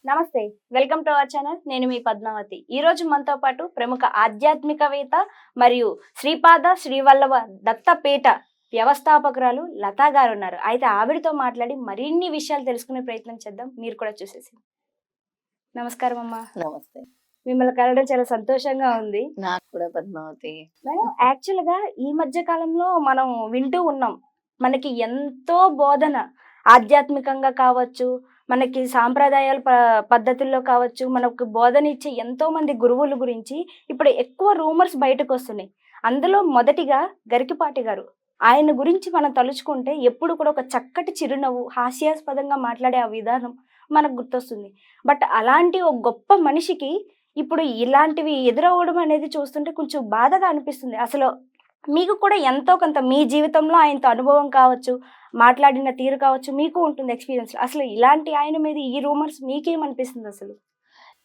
నమస్తే. Welcome to our channel. నేను మీ పద్మావతి. ఈ రోజు మనతో పాటు ప్రముఖ ఆధ్యాత్మికవేత్త మరియు శ్రీపాద శ్రీవల్లభ దత్తపీఠ వ్యవస్థాపకురాలు లతా గారు ఉన్నారు. అయితే ఆవిడతో మాట్లాడి మరిన్ని విషయాలు తెలుసుకునే ప్రయత్నం చేద్దాం. మీరు కూడా చూసేసి. నమస్కారం అమ్మా. నమస్తే. మిమ్మల్ని కలవడం చాలా సంతోషంగా ఉంది. నాకు కూడా పద్మావతి. మేడం, యాక్చువల్‌గా ఈ మధ్య కాలంలో మనం వింటూ ఉన్నాం. మనకి ఎంతో బోధన ఆధ్యాత్మికంగా కావచ్చు, మనకి సాంప్రదాయాల పద్ధతుల్లో కావచ్చు, మనకు బోధన ఇచ్చే ఎంతో మంది గురువుల గురించి ఇప్పుడు ఎక్కువ రూమర్స్ బయటకొస్తున్నాయి. అందులో మొదటిగా గరికపాటి గారు. ఆయన గురించి మనం తలుచుకుంటే ఎప్పుడు కూడా ఒక చక్కటి చిరునవ్వు, హాస్యాస్పదంగా మాట్లాడే ఆ విధానం మనకు గుర్తొస్తుంది. బట్ అలాంటి ఒక గొప్ప మనిషికి ఇప్పుడు ఇలాంటివి ఎదురవ్వడం అనేది చూస్తుంటే కొంచెం బాధగా అనిపిస్తుంది. అసలు మీకు కూడా ఎంతో కొంత మీ జీవితంలో ఆయనతో అనుభవం కావచ్చు, మాట్లాడిన తీరు కావచ్చు, మీకు ఉంటుంది ఎక్స్‌పీరియన్స్. అసలు ఇలాంటి ఆయన మీద ఈ రూమర్స్ మీకేమనిపిస్తుంది అసలు?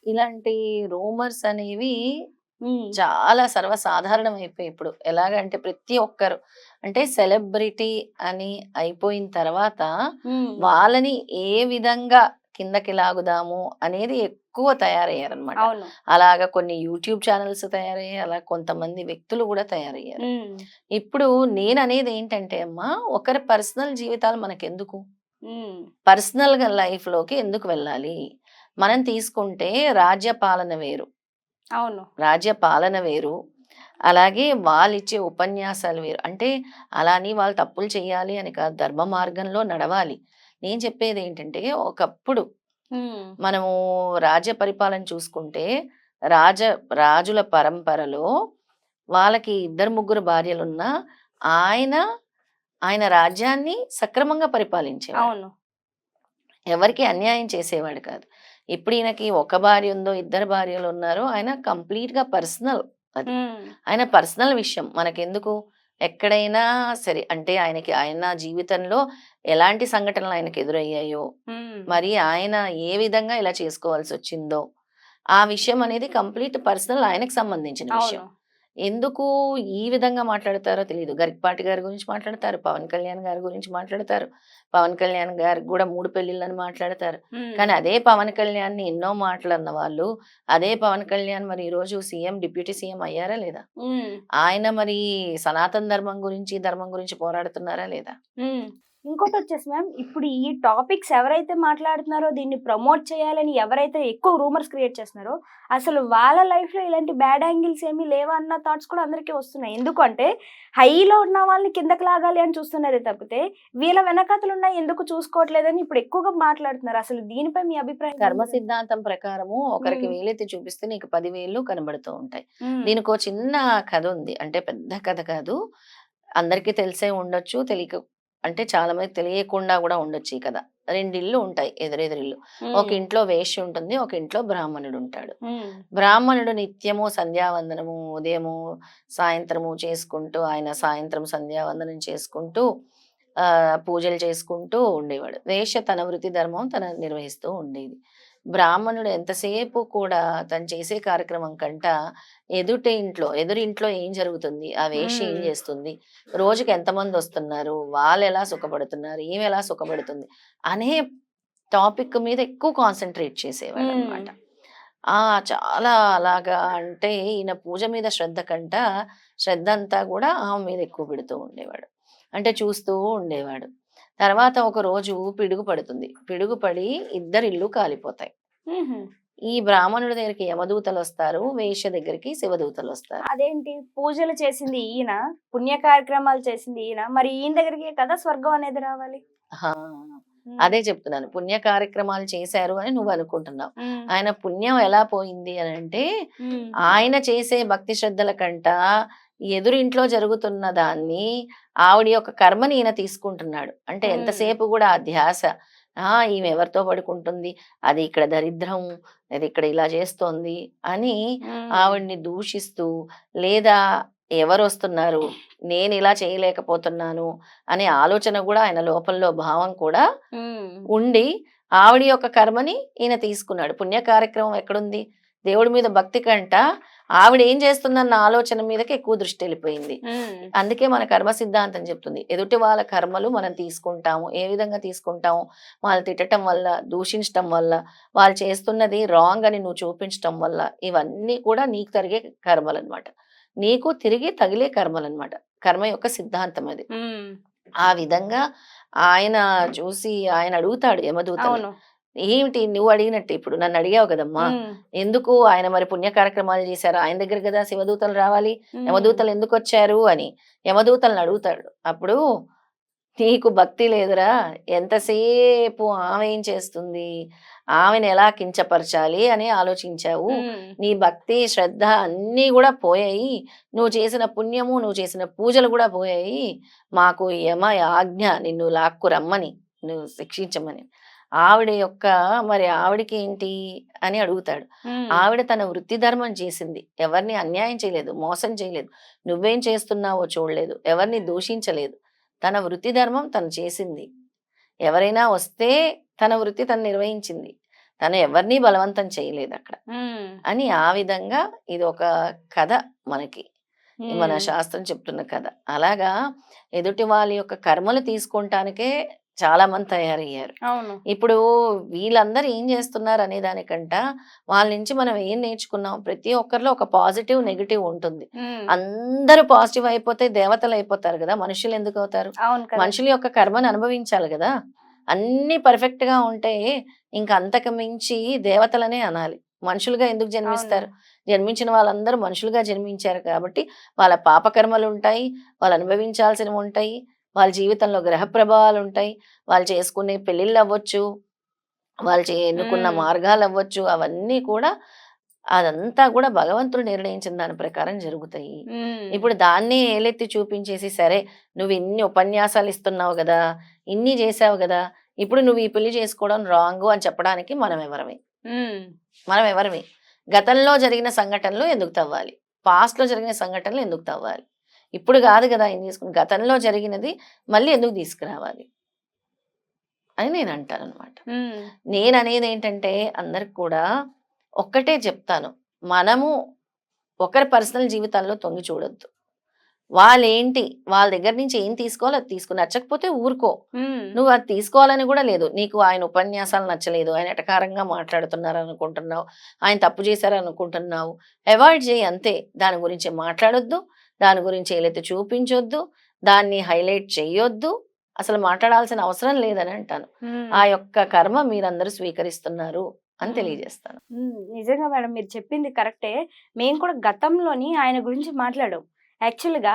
ఇలాంటి రూమర్స్ అనేవి హ్మ్. చాలా సర్వసాధారణం అయిపోయాయి ఇప్పుడు. ఎలాగంటే ప్రతి ఒక్కరు అంటే సెలబ్రిటీ అని అయిపోయిన తర్వాత హ్మ్. వాళ్ళని ఏ విధంగా కిందకి లాగుదాము అనేది ఎక్కువ తయారయ్యారనమాట. అవును. అలాగా కొన్ని యూట్యూబ్ ఛానల్స్ తయారయ్యాయి. అలా కొంతమంది వ్యక్తులు కూడా తయారయ్యారు. హ్మ్. ఇప్పుడు నేననేది ఏంటంటే అమ్మా, ఒకరి పర్సనల్ జీవితాలు మనకెందుకు? హ్మ్. పర్సనల్‌గా లైఫ్‌లోకి ఎందుకు వెళ్ళాలి? మనం తీసుకుంటే రాజ్య పాలన వేరు. అవును. రాజ్య పాలన వేరు. అలాగే వాళ్ళిచ్చే ఉపన్యాసాలు వేరు. అంటే అలా అని వాళ్ళు తప్పులు చేయాలి అని కాదు. ధర్మ మార్గంలో నడవాలి. నేను చెప్పేదేంటంటే ఒకప్పుడు హ్మ్. మనము రాజ్య పరిపాలన చూసుకుంటే రాజ రాజుల పరంపరలో వాళ్ళకి ఇద్దరు ముగ్గురు భార్యలున్నా ఆయన, ఆయన రాజ్యాన్ని సక్రమంగా పరిపాలించేవాడు. అవును. ఎవరికీ అన్యాయం చేసేవాడు కాదు. ఇప్పుడు ఈయనకి ఒక భార్య ఉందో, ఇద్దరు భార్యలున్నారో ఆయన కంప్లీట్‌గా పర్సనల్ అది. హ్మ్. ఆయన పర్సనల్ విషయం మనకెందుకు? ఎక్కడైనా సరే అంటే ఆయనకి ఆయన జీవితంలో ఎలాంటి సంఘటనలు ఆయనకు ఎదురయ్యాయో, హ్మ్. మరి ఆయన ఏ విధంగా ఇలా చేసుకోవాల్సొచ్చిందో, ఆ విషయం అనేది కంప్లీట్ పర్సనల్ ఆయనకు సంబంధించిన విషయం. అవును. ఎందుకు ఈ విధంగా మాట్లాడతారో తెలీదు. గరికపాటి గారి గురించి మాట్లాడతారు. పవన్ కళ్యాణ్ గారి గురించి మాట్లాడతారు. పవన్ కళ్యాణ్ గారికి గూడా 3 పెళ్ళిళ్ళని మాట్లాడతారు. హ్మ్. కానీ అదే పవన్ కళ్యాణ్‌ని ఎన్నో మాటలన్న వాళ్ళు, అదే పవన్ కళ్యాణ్ మరి ఈరోజు సీఎం, డిప్యూటీ సీఎం అయ్యారా లేదా? హ్మ్. ఆయన మరి సనాతన ధర్మం గురించి పోరాడుతున్నారా లేదా? హ్మ్. ఇంకోటొచ్చేసి మ్యామ్, ఇప్పుడు ఈ టాపిక్స్ ఎవరైతే మాట్లాడుతున్నారో, దీన్ని ప్రమోట్ చేయాలని ఎవరైతే ఎక్కువ రూమర్స్ క్రియేట్ చేస్తున్నారో, అసలు వాళ్ళ లైఫ్‌లో ఇలాంటి బ్యాడ్ యాంగిల్స్ ఏమీ లేవా అన్న థాట్స్ కూడా అందరికీ వస్తున్నాయి. ఎందుకంటే హైలో ఉన్న వాళ్ళని కిందకి లాగాలి అని చూస్తున్నారే తప్పితే, వీళ్ళ వెనకాతలున్నయి ఎందుకు చూసుకోవట్లేదని ఇప్పుడు ఎక్కువగా మాట్లాడుతున్నారు. అసలు దీనిపై మీ అభిప్రాయం కర్మ ఏంటి? సిద్ధాంతం ప్రకారము ఒకరికి హ్మ్. వేలెత్తి చూపిస్తే నీకు 10 వేళ్ళు కనబడుతూ ఉంటాయి. హ్మ్. దీనికో చిన్న కథ ఉంది. అంటే పెద్ద కథ కాదు. అందరికీ తెలిసే ఉండొచ్చు. అంటే చాలా మందికి తెలియకుండా గూడా ఉండొచ్చు ఈ కథ. 2 ఇళ్ళు ఉంటాయి. ఎదురెదురిల్లు. ఒక హ్మ్. ఇంట్లో వేశ్య ఉంటుంది. ఒక ఇంట్లో బ్రాహ్మణుడుంటాడు. హ్మ్. బ్రాహ్మణుడు నిత్యము సంధ్యావందనము ఉదయము, సాయంత్రము చేసుకుంటూ ఆయన సాయంత్రం సంధ్యావందనం చేసుకుంటూ పూజలు చేసుకుంటూ ఉండేవాడు. వేశ్య తన వృత్తి ధర్మం తను నిర్వహిస్తూ ఉండేది. బ్రాహ్మణుడు ఎంతసేపు కూడా తను చేసే కార్యక్రమం కంట ఎదురింట్లో ఏం జరుగుతుంది? ఆ వేశ్య ఏం హ్మ్. చేస్తుంది? రోజుకి ఎంతమందొస్తున్నారు? వాళ్ళెలా సుఖపడుతున్నారు? ఈమెలా సుఖపడుతుంది? అనే టాపిక్ మీద ఎక్కువ కాన్సంట్రేట్ హ్మ్. చేసేవాడనమాట. ఆ! చాలా అలాగా అంటే ఈయన పూజ మీద శ్రద్ధంతా గూడా ఆమె మీద ఎక్కువ పెడుతూ ఉండేవాడు. అంటే చూస్తూ ఉండేవాడు. తర్వాత ఒకరోజు పిడుగు పడుతుంది. పిడుగు పడి ఇద్దరిల్లు కాలిపోతాయి. హుహు. ఈ బ్రాహ్మణుడి దగ్గరికి యమదూతలొస్తారు. వేశ్య దగ్గరికి శివదూతలొస్తారు. అదేంటి? పూజలు చేసింది ఈయన, పుణ్య కార్యక్రమాలు చేసింది ఈయన. మరి ఈయన దగ్గరికే కదా స్వర్గం అనేది రావాలి. ఆ! హ్మ్. అదే చెప్తున్నాను. పుణ్య కార్యక్రమాలు చేశారు అని నువ్వనుకుంటున్నావు. హ్మ్. ఆయన పుణ్యం ఎలా పోయింది అనంటే, హ్మ్. ఆయన చేసే భక్తి శ్రద్ధల కంట ఎదురింట్లో జరుగుతున్న దాన్ని ఆవిడ యొక్క కర్మని ఈయన తీసుకుంటున్నాడు. అంటే హ్మ్. ఎంతసేపు గూడా ఆ ధ్యాస. ఈమె ఎవరితో పడుకుంటుంది, అది ఇక్కడ దరిద్రం, అది ఇక్కడ ఇలా చేస్తోంది అని హ్మ్. ఆవిడని దూషిస్తూ, లేదా ఎవరొస్తున్నారు, నేనిలా చేయలేకపోతున్నాను అనే ఆలోచన గూడా ఆయన లోపల భావం కూడా హ్మ్. ఉండి, ఆవిడ యొక్క కర్మని ఈయన తీసుకున్నాడు. పుణ్య కార్యక్రమం ఎక్కడుంది? దేవుడి మీద భక్తి కంట ఆవిడ ఏం చేస్తుందన్న ఆలోచన మీదకి ఎక్కువ దృష్టి వెళ్ళిపోయింది. అందుకే మన కర్మ సిద్ధాంతం చెప్తుంది, ఎదుటి వాళ్ళ కర్మలు మనం తీసుకుంటాము. ఏ విధంగా తీసుకుంటాము? వాళ్ళు తిట్టడం వల్ల, దూషించటం వల్ల, వాళ్ళు చేస్తున్నది రాంగ్ అని నువ్వు చూపించటం వల్ల, ఇవన్నీ కూడా నీకు తరిగే కర్మలు అనమాట. నీకు తిరిగి తగిలే కర్మలు అనమాట. కర్మ యొక్క సిద్ధాంతం అది. ఆ విధంగా ఆయన చూసి ఆయన అడుగుతాడు యమదూతని, ఏమిటి నువ్వు అడిగినట్టు ఇప్పుడు నన్ను అడిగావు కదమ్మా, ఎందుకు ఆయన మరి పుణ్య కార్యక్రమాలు చేశారు, ఆయన దగ్గర కదా శివదూతలు రావాలి, యమదూతలు ఎందుకు వచ్చారు అని యమదూతలను అడుగుతాడు. అప్పుడు నీకు భక్తి లేదురా, ఎంతసేపు ఆమె ఏం చేస్తుంది, ఆమెను ఎలా కించపరచాలి అని ఆలోచించావు. నీ భక్తి శ్రద్ధ అన్నీ కూడా పోయాయి, నువ్వు చేసిన పుణ్యము నువ్వు చేసిన పూజలు కూడా పోయాయి. మాకు యమ ఆజ్ఞ నిన్ను లాక్కు రమ్మని, నువ్వు శిక్షించమని. ఆవిడ యొక్క మరి ఆవిడకి ఏంటి అని అడుగుతాడు. ఆవిడ తన వృత్తి ధర్మం చేసింది, ఎవరిని అన్యాయం చేయలేదు, మోసం చేయలేదు, నువ్వేం చేస్తున్నావో చూడలేదు, ఎవరిని దూషించలేదు. తన వృత్తి ధర్మం తను చేసింది. ఎవరైనా వస్తే తన వృత్తి తను నిర్వహించింది, తను ఎవరిని బలవంతం చేయలేదు అక్కడ అని. ఆ విధంగా ఇది ఒక కథ మనకి, మన శాస్త్రం చెప్తున్న కథ. అలాగా ఎదుటి వాళ్ళ యొక్క కర్మలు తీసుకుంటానికే చాలా మంది తయారయ్యారు. ఇప్పుడు వీళ్ళందరూ ఏం చేస్తున్నారు అనే దానికంట వాళ్ళ నుంచి మనం ఏం నేర్చుకున్నాం, ప్రతి ఒక్కరిలో ఒక పాజిటివ్ నెగిటివ్ ఉంటుంది. అందరూ పాజిటివ్ అయిపోతే దేవతలు అయిపోతారు కదా, మనుషులు ఎందుకు అవుతారు? మనుషుల యొక్క కర్మను అనుభవించాలి కదా. అన్ని పర్ఫెక్ట్ గా ఉంటే ఇంకా అంతకు మించి దేవతలనే అనాలి. మనుషులుగా ఎందుకు జన్మిస్తారు? జన్మించిన వాళ్ళందరూ మనుషులుగా జన్మించారు కాబట్టి వాళ్ళ పాపకర్మలు ఉంటాయి, వాళ్ళు అనుభవించాల్సినవి ఉంటాయి, వాళ్ళ జీవితంలో గ్రహ ప్రభావాలు ఉంటాయి, వాళ్ళు చేసుకునే పెళ్ళిళ్ళు అవ్వచ్చు, వాళ్ళు ఎన్నుకున్న మార్గాలు అవ్వచ్చు, అవన్నీ కూడా అదంతా కూడా భగవంతుడు నిర్ణయించిన దాని ప్రకారం జరుగుతాయి. ఇప్పుడు దాన్నే ఏలెత్తి చూపించేసి, సరే నువ్వు ఇన్ని ఉపన్యాసాలు ఇస్తున్నావు కదా, ఇన్ని చేసావు కదా, ఇప్పుడు నువ్వు ఈ పెళ్లి చేసుకోవడం రాంగ్ అని చెప్పడానికి మనం ఎవరమే? గతంలో జరిగిన సంఘటనలు ఎందుకు తవ్వాలి? పాస్ట్ లో జరిగిన సంఘటనలు ఎందుకు తవ్వాలి? ఇప్పుడు కాదు కదా ఏం తీసుకుని, గతంలో జరిగినది మళ్ళీ ఎందుకు తీసుకురావాలి అని నేను అంటాను అనమాట. నేను అనేది ఏంటంటే అందరికి కూడా ఒక్కటే చెప్తాను, మనము ఒకరి పర్సనల్ జీవితాల్లో తొంగి చూడొద్దు. వాళ్ళేంటి, వాళ్ళ దగ్గర నుంచి ఏం తీసుకోవాలో అది తీసుకుని, నచ్చకపోతే ఊరుకో. నువ్వు అది తీసుకోవాలని కూడా లేదు. నీకు ఆయన ఉపన్యాసాలు నచ్చలేదు, ఆయన ఎటకారంగా మాట్లాడుతున్నారు అనుకుంటున్నావు, ఆయన తప్పు చేశారు అనుకుంటున్నావు, అవాయిడ్ చేయి అంతే. దాని గురించి మాట్లాడొద్దు, దాని గురించి ఏలైతే చూపించొద్దు, దాన్ని హైలైట్ చెయ్యొద్దు, అసలు మాట్లాడాల్సిన అవసరం లేదని అంటాను. ఆ యొక్క కర్మ మీరందరూ స్వీకరిస్తున్నారు అని తెలియజేస్తాను. నిజంగా మేడం మీరు చెప్పింది కరెక్టే. మేము కూడా గతంలోని ఆయన గురించి మాట్లాడాం. యాక్చువల్గా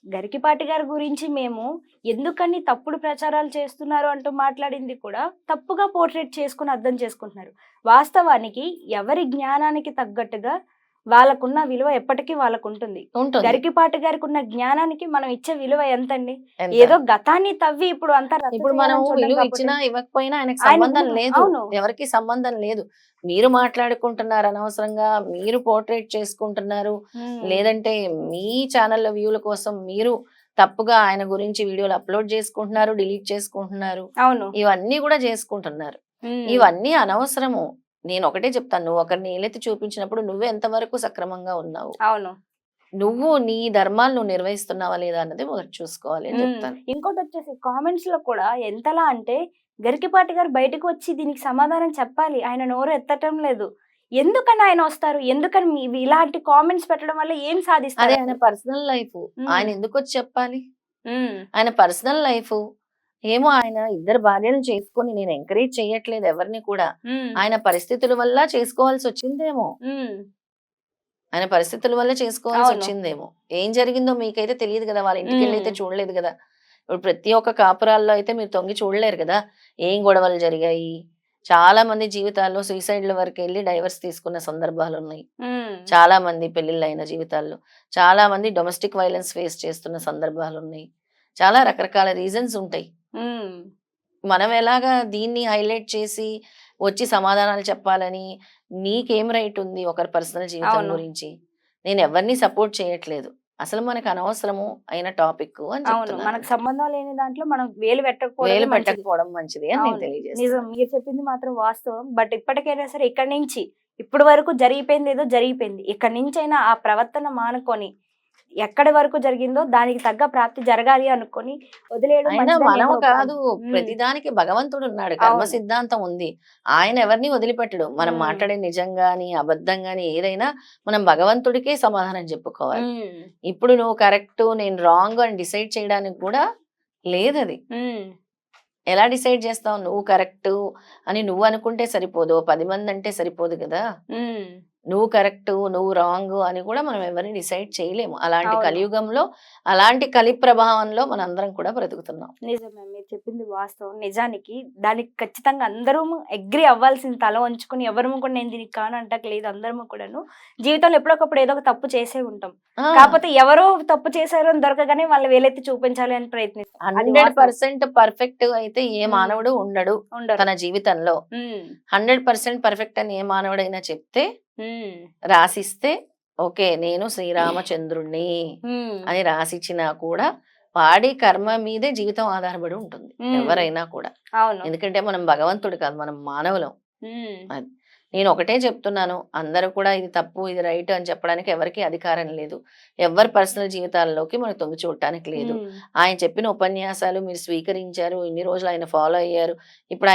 గరికిపాటి గారి గురించి మేము ఎందుకని తప్పుడు ప్రచారాలు చేస్తున్నారు అంటూ మాట్లాడింది కూడా తప్పుగా పోర్ట్రేట్ చేసుకుని అర్థం చేసుకుంటున్నారు. వాస్తవానికి ఎవరి జ్ఞానానికి తగ్గట్టుగా వాళ్ళకున్న విలువ ఎప్పటికీ వాళ్ళకు ఉంటుంది. గరికిపాటి గారికి ఉన్న జ్ఞానానికి మనం ఇచ్చే విలువ ఎంతండి? ఏదో గతాన్ని తవ్వి ఇప్పుడు అంతా ఇప్పుడు మనం విలువ ఇచ్చినా ఇవ్వకపోయినా ఆయనకు సంబంధం లేదు, ఎవరికి సంబంధం లేదు. మీరు మాట్లాడుకుంటున్నారు అనవసరంగా, మీరు పోర్ట్రేట్ చేసుకుంటున్నారు, లేదంటే మీ ఛానల్లో వ్యూల కోసం మీరు తప్పుగా ఆయన గురించి వీడియోలు అప్లోడ్ చేసుకుంటున్నారు, డిలీట్ చేసుకుంటున్నారు. ఇవన్నీ కూడా చేసుకుంటున్నారు. ఇవన్నీ అనవసరము. నేను ఒకటే చెప్తాను, నువ్వు ఒకరిని ఏలెత్తి చూపించినప్పుడు నువ్వు ఎంతవరకు సక్రమంగా ఉన్నావు, నువ్వు నీ ధర్మాలు నువ్వు నిర్వహిస్తున్నావా లేదా అన్నది ఒకటి చూసుకోవాలి అని చెప్తాను. ఇంకోటి వచ్చేసి కామెంట్స్ లో కూడా ఎంతలా అంటే గరికిపాటి గారు బయటకు వచ్చి దీనికి సమాధానం చెప్పాలి, ఆయన నోరు ఎత్తటం లేదు. ఎందుకని ఆయన వస్తారు? ఎందుకని ఇలాంటి కామెంట్స్ పెట్టడం వల్ల ఏం సాధిస్తారు? అదే ఆయన పర్సనల్ లైఫ్, ఆయన ఎందుకు వచ్చి చెప్పాలి? ఆయన పర్సనల్ లైఫ్ ఏమో. ఆయన 2 భార్యలను చేసుకొని, నేను ఎంకరేజ్ చేయట్లేదు ఎవరిని కూడా, ఆయన పరిస్థితుల వల్ల చేసుకోవాల్సి వచ్చిందేమో, ఆయన పరిస్థితుల వల్ల చేసుకోవాల్సి వచ్చిందేమో. ఏం జరిగిందో మీకైతే తెలియదు కదా, వాళ్ళ ఇంటికి వెళ్ళి అయితే చూడలేదు కదా. ఇప్పుడు ప్రతి ఒక్క కాపురాల్లో అయితే మీరు తొంగి చూడలేరు కదా ఏం గొడవలు జరిగాయి. చాలా మంది జీవితాల్లో సూసైడ్ల వరకు వెళ్ళి డైవర్స్ తీసుకున్న సందర్భాలు ఉన్నాయి. చాలా మంది పెళ్లిళ్ళు అయిన జీవితాల్లో చాలా మంది డొమెస్టిక్ వైలెన్స్ ఫేస్ చేస్తున్న సందర్భాలు ఉన్నాయి. చాలా రకరకాల రీజన్స్ ఉంటాయి. మనం ఎలాగా దీన్ని హైలైట్ చేసి వచ్చి సమాధానాలు చెప్పాలని, నీకేం రైట్ ఉంది ఒకరి పర్సనల్ జీవితం గురించి? నేను ఎవరిని సపోర్ట్ చేయట్లేదు, అసలు మనకు అనవసరము అయిన టాపిక్ అని చెప్తున్నాను. మనకు సంబంధం లేని దాంట్లో మనం వేలు పెట్టకపోవడం మంచిది అని నేను తెలియజేస్తాను. నిజం, మీరు చెప్పింది మాత్రం వాస్తవం. బట్ ఇప్పటికైనా సరే ఇక్కడి నుంచి ఇప్పటి వరకు జరిగిపోయింది ఏదో జరిగిపోయింది. ఇక్కడి నుంచైనా ఆ ప్రవర్తన మానుకొని ఎక్కడి వరకు జరిగిందో దానికి తగ్గ ప్రాప్తి జరగాలి అనుకొని వదిలేయడం అయినా మంచిదని మనం నేను కాదు, భావిస్తాను. ప్రతిదానికి భగవంతుడు ఉన్నాడు. కర్మ అవును. సిద్ధాంతం ఉంది. ఆయన ఎవరిని వదిలిపెట్టడు. మనం ఉమ్. మాట్లాడే నిజం గాని, అబద్ధం గాని ఏదైనా మనం భగవంతుడికే సమాధానం చెప్పుకోవాలి. ఉమ్. ఇప్పుడు నువ్వు కరెక్ట్, నేను రాంగ్ అని డిసైడ్ చేయడానికి కూడా లేదది. ఉమ్. ఎలా డిసైడ్ చేస్తావు? నువ్వు కరెక్ట్ అని నువ్వు అనుకుంటే సరిపోదు. 10 మంది అంటే సరిపోదు కదా! ఉమ్. నువ్వు కరెక్ట్, నువ్వు రాంగ్ అని కూడా మనం ఎవరిని డిసైడ్ చేయలేము. అలాంటి అవును. కలియుగంలో, అలాంటి కలి ప్రభావంలో మనందరం కూడా బ్రతుకుతున్నాం. నిజమే మీరు చెప్పింది వాస్తవం. నిజానికి దానికి ఖచ్చితంగా అందరము అగ్రీ అవ్వాల్సింది, తల వంచుకొని ఎవరము కూడా నేను దీనికి కాను అంటట్లేదు. అందరము కూడాను జీవితంలో ఎప్పుడొకప్పుడు ఏదో ఒక తప్పు చేసే ఉంటాం. ఆ! కాకపోతే ఎవరో తప్పు చేశారు అని దొరకగానే వాళ్ళు వేలెత్తి చూపించాలి అని ప్రయత్నిస్తాం. అది వాస్తవం. 100% పర్ఫెక్ట్ అయితే ఏ ఉమ్. మానవుడు ఉండడు ఉండరు. తన జీవితంలో. ఉమ్. 100% పర్ఫెక్ట్ అని ఏ మానవుడైనా చెప్తే, ఉమ్. రాసిస్తే ఓకే నేను శ్రీరామచంద్రుణ్ణి ఉమ్. అని రాసిచ్చినా కూడా వాడి కర్మ మీదే జీవితం ఆధారపడి ఉంటుంది. ఉమ్. ఎవరైనా కూడా. అవును. ఎందుకంటే మనం భగవంతుడు కాదు, మనం మానవులం. ఉమ్. అది. నేను ఒకటే చెప్తున్నాను, అందరూ కూడా ఇది తప్పు ఇది రైట్ అని చెప్పడానికి ఎవరికీ అధికారం లేదు. ఎవరి పర్సనల్ జీవితాల్లోకి మనకు తొంగి చూడటానికి లేదు. ఉమ్. ఆయన చెప్పిన ఉపన్యాసాలు మీరు స్వీకరించారు, ఇన్ని రోజులు ఆయన ఫాలో అయ్యారు. ఇప్పుడు